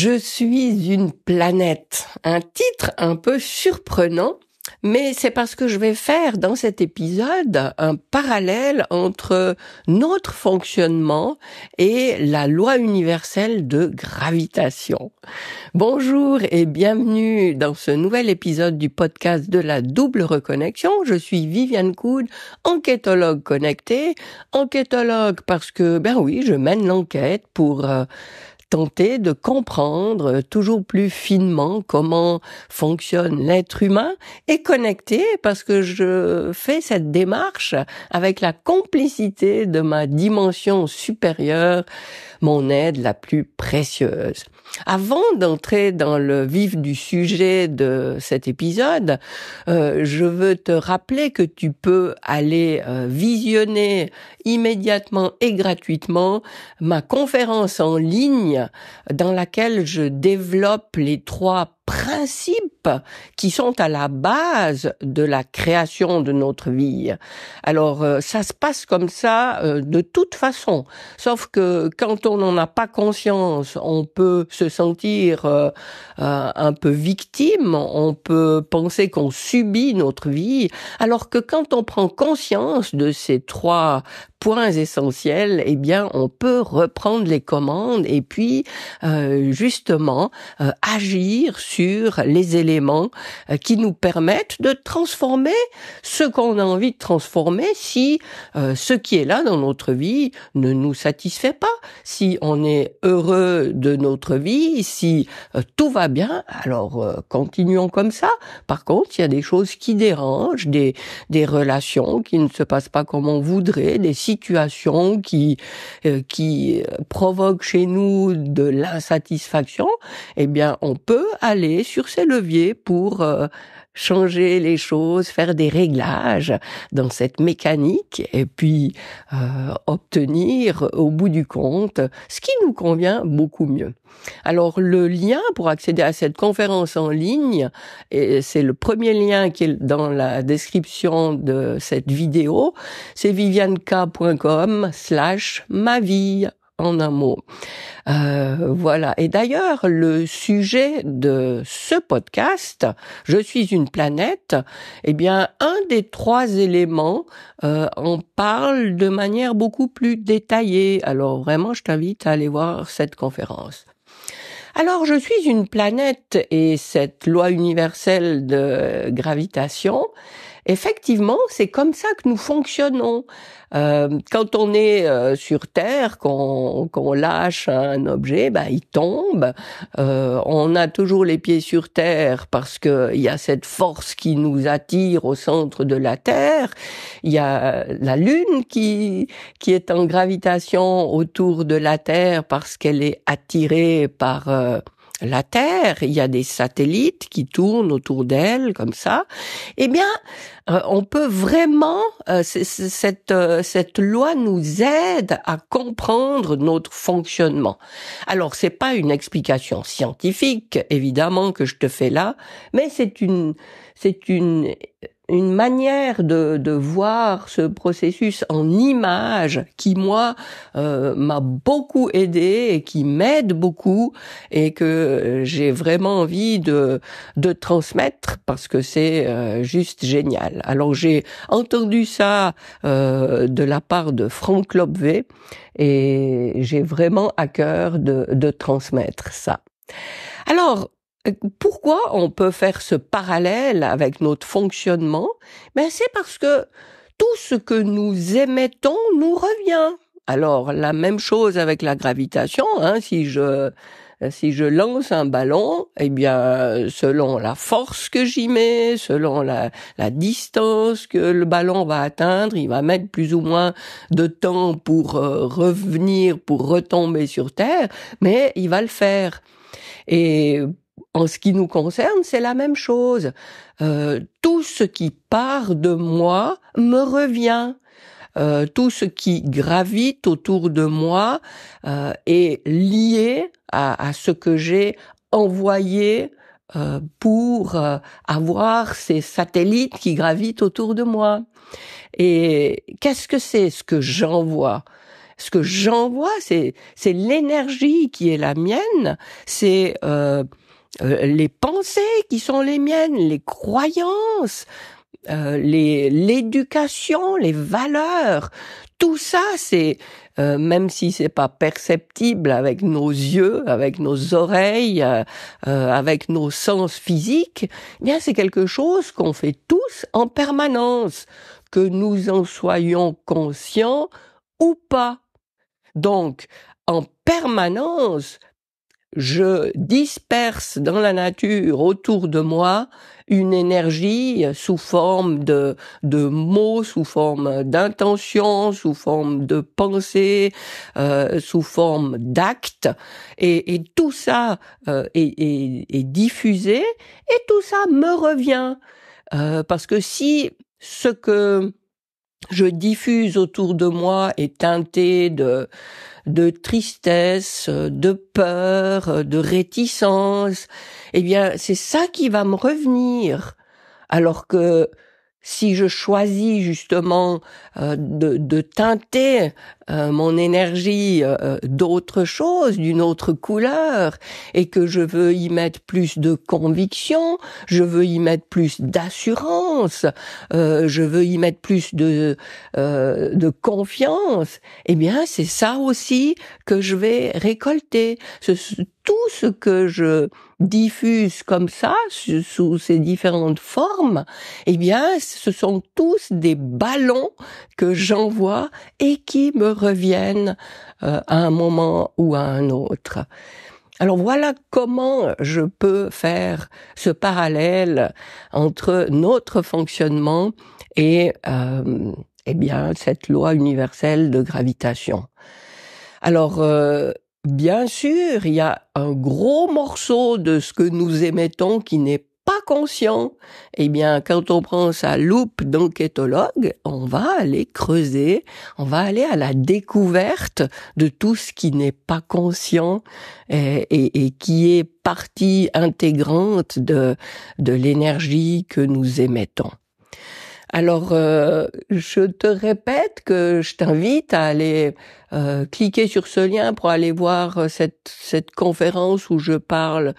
Je suis une planète. Un titre un peu surprenant, mais c'est parce que je vais faire dans cet épisode un parallèle entre notre fonctionnement et la loi universelle de gravitation. Bonjour et bienvenue dans ce nouvel épisode du podcast de la double reconnexion. Je suis Viviane Coude, enquêtologue connectée. Enquêtologue parce que, je mène l'enquête pour tenter de comprendre toujours plus finement comment fonctionne l'être humain, et connecté parce que je fais cette démarche avec la complicité de ma dimension supérieure, mon aide la plus précieuse. Avant d'entrer dans le vif du sujet de cet épisode, je veux te rappeler que tu peux aller visionner immédiatement et gratuitement ma conférence en ligne dans laquelle je développe les 3 principes qui sont à la base de la création de notre vie. Alors, ça se passe comme ça de toute façon. Sauf que quand on n'en a pas conscience, on peut se sentir un peu victime, on peut penser qu'on subit notre vie, alors que quand on prend conscience de ces 3 points essentiels, on peut reprendre les commandes et puis justement agir sur les éléments qui nous permettent de transformer ce qu'on a envie de transformer si ce qui est là dans notre vie ne nous satisfait pas. Si on est heureux de notre vie, si tout va bien, alors continuons comme ça. Par contre, il y a des choses qui dérangent, des relations qui ne se passent pas comme on voudrait, des situations qui provoquent chez nous de l'insatisfaction. On peut aller sur ces leviers pour changer les choses, faire des réglages dans cette mécanique et puis obtenir au bout du compte ce qui nous convient beaucoup mieux. Alors le lien pour accéder à cette conférence en ligne, et c'est le premier lien qui est dans la description de cette vidéo, c'est vivianeka.com/mavie en un mot. Voilà. Et d'ailleurs, le sujet de ce podcast, Je suis une planète, un des 3 éléments en parle de manière beaucoup plus détaillée. Alors vraiment, je t'invite à aller voir cette conférence. Alors, je suis une planète et cette loi universelle de gravitation, effectivement, c'est comme ça que nous fonctionnons. Quand on est sur Terre, qu'on lâche un objet, il tombe. On a toujours les pieds sur Terre parce que il y a cette force qui nous attire au centre de la Terre. Il y a la Lune qui est en gravitation autour de la Terre parce qu'elle est attirée par la Terre. Il y a des satellites qui tournent autour d'elle comme ça. On peut vraiment cette loi nous aide à comprendre notre fonctionnement. Alors c'est pas une explication scientifique évidemment que je te fais là, mais c'est une manière de voir ce processus en images qui, moi, m'a beaucoup aidé et qui m'aide beaucoup et que j'ai vraiment envie de transmettre parce que c'est juste génial. Alors, j'ai entendu ça de la part de Frank Lobvé et j'ai vraiment à cœur de transmettre ça. Alors, pourquoi on peut faire ce parallèle avec notre fonctionnement? C'est parce que tout ce que nous émettons nous revient. Alors, la même chose avec la gravitation, si je lance un ballon, selon la force que j'y mets, selon la distance que le ballon va atteindre, il va mettre plus ou moins de temps pour revenir, pour retomber sur Terre, mais il va le faire. Et en ce qui nous concerne, c'est la même chose. Tout ce qui part de moi me revient. Tout ce qui gravite autour de moi est lié à ce que j'ai envoyé pour avoir ces satellites qui gravitent autour de moi. Et qu'est-ce que c'est ce que j'envoie ? ce que j'envoie, c'est l'énergie qui est la mienne, c'est les pensées qui sont les miennes, les croyances, l'éducation, les valeurs. Tout ça, c'est même si c'est pas perceptible avec nos yeux, avec nos oreilles, avec nos sens physiques, eh bien c'est quelque chose qu'on fait tous en permanence, que nous en soyons conscients ou pas. Donc, en permanence, je disperse dans la nature autour de moi une énergie sous forme de mots, sous forme d'intentions, sous forme de pensées, sous forme d'actes, et tout ça est diffusé, et tout ça me revient, parce que si ce que je diffuse autour de moi est teinté de tristesse, de peur, de réticence, eh bien, c'est ça qui va me revenir. Alors que si je choisis justement de teinter mon énergie d'autre chose, d'une autre couleur, et que je veux y mettre plus de conviction, je veux y mettre plus d'assurance, je veux y mettre plus de confiance, eh bien c'est ça aussi que je vais récolter. Tout ce que je diffuse comme ça, sous ces différentes formes, eh bien, ce sont tous des ballons que j'envoie et qui me reviennent à un moment ou à un autre. Alors voilà comment je peux faire ce parallèle entre notre fonctionnement et eh bien cette loi universelle de gravitation. Alors bien sûr, il y a un gros morceau de ce que nous émettons qui n'est pas conscient. Eh bien, quand on prend sa loupe d'enquêtologue, on va aller creuser, on va aller à la découverte de tout ce qui n'est pas conscient et qui est partie intégrante de l'énergie que nous émettons. Alors, je te répète que je t'invite à aller cliquer sur ce lien pour aller voir cette conférence où je parle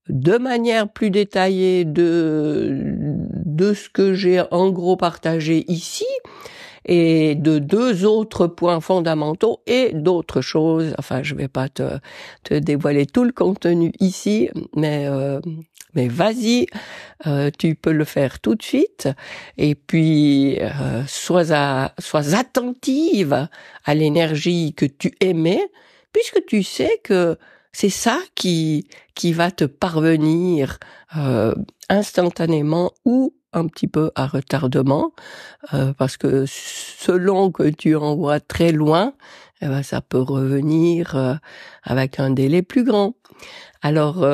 de manière plus détaillée de ce que j'ai en gros partagé ici, et de 2 autres points fondamentaux et d'autres choses. Enfin, je vais pas te dévoiler tout le contenu ici, mais vas-y, tu peux le faire tout de suite. Et puis, sois attentive à l'énergie que tu émets, puisque tu sais que c'est ça qui va te parvenir instantanément ou un petit peu à retardement, parce que selon que tu envoies très loin, eh ben, ça peut revenir avec un délai plus grand. Alors,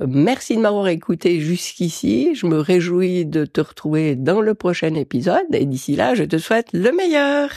merci de m'avoir écouté jusqu'ici. Je me réjouis de te retrouver dans le prochain épisode. Et d'ici là, je te souhaite le meilleur.